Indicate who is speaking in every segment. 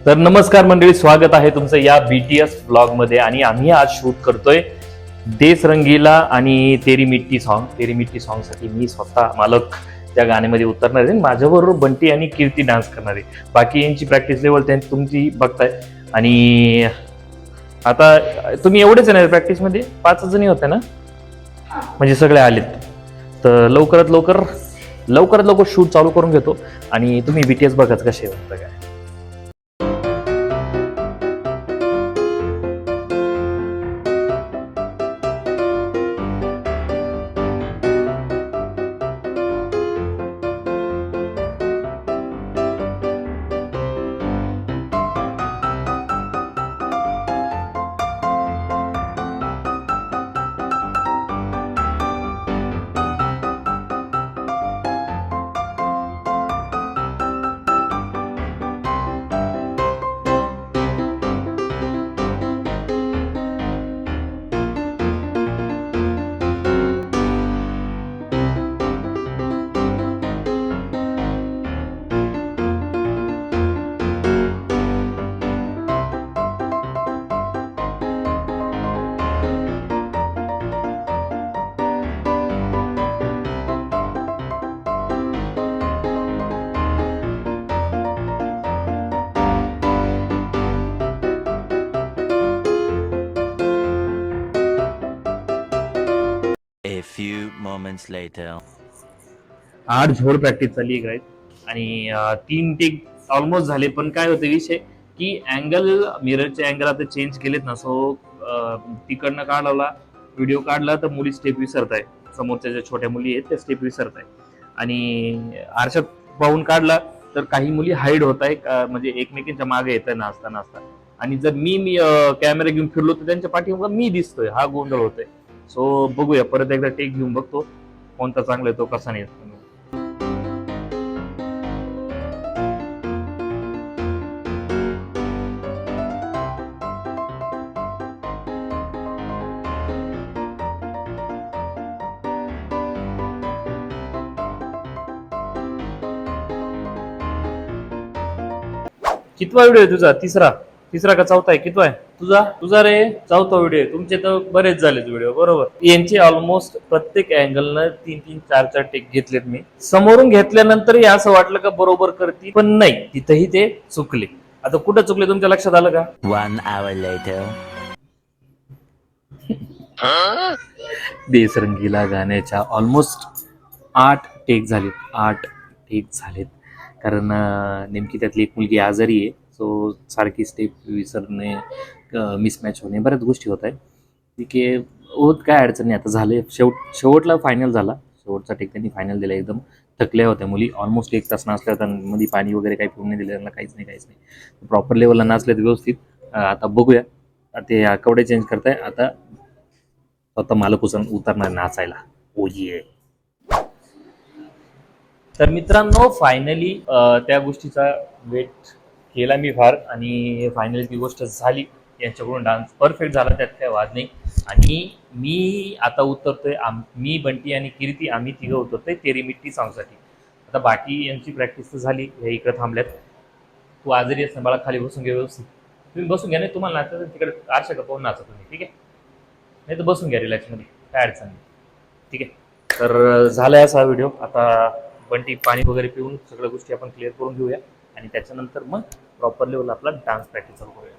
Speaker 1: तर नमस्कार मंडळी, स्वागत आहे तुमचं या BTS ब्लॉग मध्ये. आणि आम्ही आज शूट करतोय देस रंगीला आणि तेरी मिट्टी सॉन्ग साठी मी स्वतः मालक त्या गाण्यामध्ये उतरणार आहे. माझ्याबरोबर बंटी आणि कीर्ती डान्स करणार आहे. बाकी यांची प्रॅक्टिस लेवल त्यांची तुमची बघताय. आणि आता तुम्ही एवढेच आहे ना प्रॅक्टिस मध्ये? 5 जणी होत्या ना, म्हणजे सगळे आलेत. तर लवकरात लवकर शूट चालू करून घेतो आणि तुम्ही BTS बघाच कसे होतं काय.
Speaker 2: A few moments later.
Speaker 1: आज झोड प्रॅक्टिस झाली आहे गाईज. आणि 3 टेक ऑलमोस्ट झाले. पण काय होते विषय की मिररचे अँगल आता चेंज केलेत ना. सो तिकडनं काढला व्हिडिओ काढला तर मुली स्टेप विसरत आहे. समोरच्या ज्या छोट्या मुली आहेत त्या स्टेप विसरत आहे. आणि आरशात पाहून काढला तर काही मुली हाईड होत आहे, म्हणजे एकमेकींच्या मागे येत आहे नाचता. आणि जर मी कॅमेरा घेऊन फिरलो तर त्यांच्या पाठीमागे मी दिसतोय. हा गोंधळ होतोय. सो बघूया, परत एकदा टेक घेऊन बघतो कोणता चांगला येतो कसा नाही. कितवा व्हिडिओ आहे तुझा? तिसरा का चौथा आहे? कितवा आहे तुझा रे? चौथा व्हिडिओ आहे. तुमचे तर बरेच झालेत व्हिडिओ. बरोबर. यांचे ऑलमोस्ट प्रत्येक अँगलनं 3 4 टेक घेतलेत मी. समोरून घेतल्यानंतरही असं वाटलं का बरोबर करतील, पण नाही, तिथंही ते चुकले. आता कुठं चुकले तुमच्या लक्षात आलं का?
Speaker 2: 1 hour later.
Speaker 1: देस रंगीला गाण्याच्या ऑलमोस्ट 8 टेक झालेत. कारण नेमकी त्यातली एक मुलगी आजारी आहे. सो सारखी स्टेप विसरणे, मिसमॅच होणे, बऱ्याच गोष्टी होत आहे. ठीक आहे, होत काय अडचण नाही. आता झाले शेवटला फायनल झाला. शेवटचा टेक त्यांनी फायनल दिला. एकदम थकल्या होत्या मुली. ऑलमोस्ट 1 तास नाचल्या होत्या. मध्ये पाणी वगैरे काही पिऊन नाही दिलं त्यांना, काहीच नाही. प्रॉपर लेवलला नाचलेत व्यवस्थित. आता बघूया, ते कपडे चेंज करताय. आता स्वतः मालक उतरणार नाचायला. ओये. तर मित्रांनो, फायनली त्या गोष्टीचा वेट केला मी फार. आणि फायनली ती गोष्ट झाली. यांच्याकडून डान्स परफेक्ट झाला, त्यात काही वाद नाही. आणि मी आता उतरतोय, मी बंटी आणि कीर्ती आम्ही तिघं उतरतोय तेरी मिट्टी सॉन्गसाठी. आता बाकी यांची प्रॅक्टिस तर झाली, हे इकडे थांबल्यात. तू आजारी असं बाळा, खाली बसून घ्या व्यवस्थित. तुम्ही बसून घ्या, नाही तुम्हाला नाचायचं तिकडे आरशा का पाहून नाचा तुम्ही. ठीक आहे, नाही तर बसून घ्या रिलॅक्समध्ये, काय अडचण नाही. ठीक आहे, तर झालाय असा व्हिडिओ. आता बंटी पाणी वगैरे पिऊन सगळ्या गोष्टी आपण क्लिअर करून घेऊया आणि त्याच्यानंतर मग प्रॉपर लेवल आपला डान्स प्रॅक्टिस चालू करूया.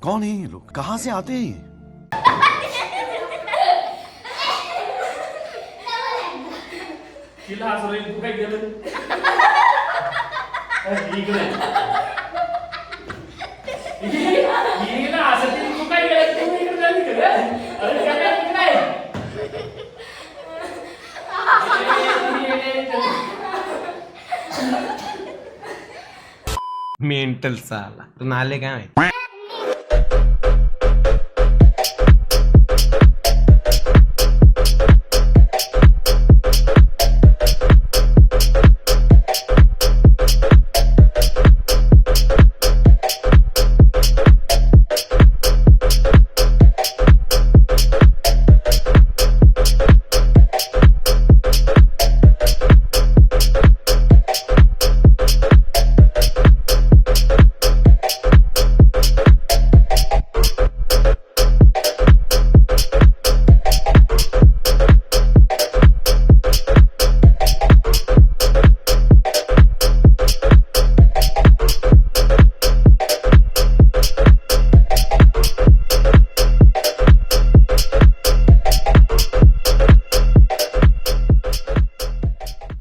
Speaker 3: कौन है ये लोग, कहाँ से आते हैं ये?
Speaker 1: तिला हसवलं तू काय केलं इकडे हिला हसते तू काय केलं तू इकडे झाली का अरे काय इकडे
Speaker 4: मेंटल साला तू नाले काय माहिती.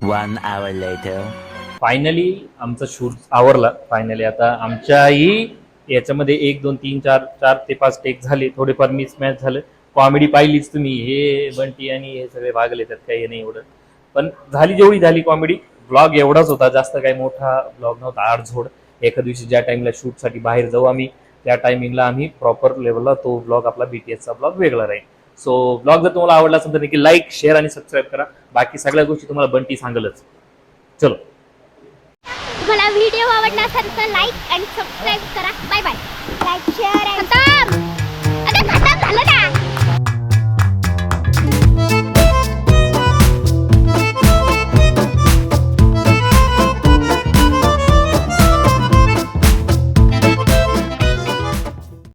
Speaker 2: One hour later.
Speaker 1: फायनली आमचा शूट आवरला. फायनली आता आमच्याही याच्यामध्ये 1 2 3 4 ते 5 टेक झाले. थोडेफार मिसमॅच झालं. कॉमेडी पाहिलीच तुम्ही, हे बंटी आणि हे सगळे भागले, त्यात काही नाही एवढं, पण झाली जेवढी झाली कॉमेडी. ब्लॉग एवढाच होता, जास्त काही मोठा ब्लॉग नव्हता. आडझोड एका दिवशी ज्या टाइमला शूटसाठी बाहेर जाऊ आम्ही, त्या टायमिंगला आम्ही प्रॉपर लेवलला तो ब्लॉग आपला बीटीएसचा ब्लॉग वेगळा राहील. सो ब्लॉग जर तुम्हाला आवडला असेल तर नक्की लाईक, शेअर आणि सबस्क्राईब करा. बाकी सगळ्या गोष्टी तुम्हाला बंटी सांगलच. चलो,
Speaker 5: तुम्हाला व्हिडिओ आवडला असेल तर लाईक आणि सबस्क्राईब करा. Bye bye. लाईक शेअर आणि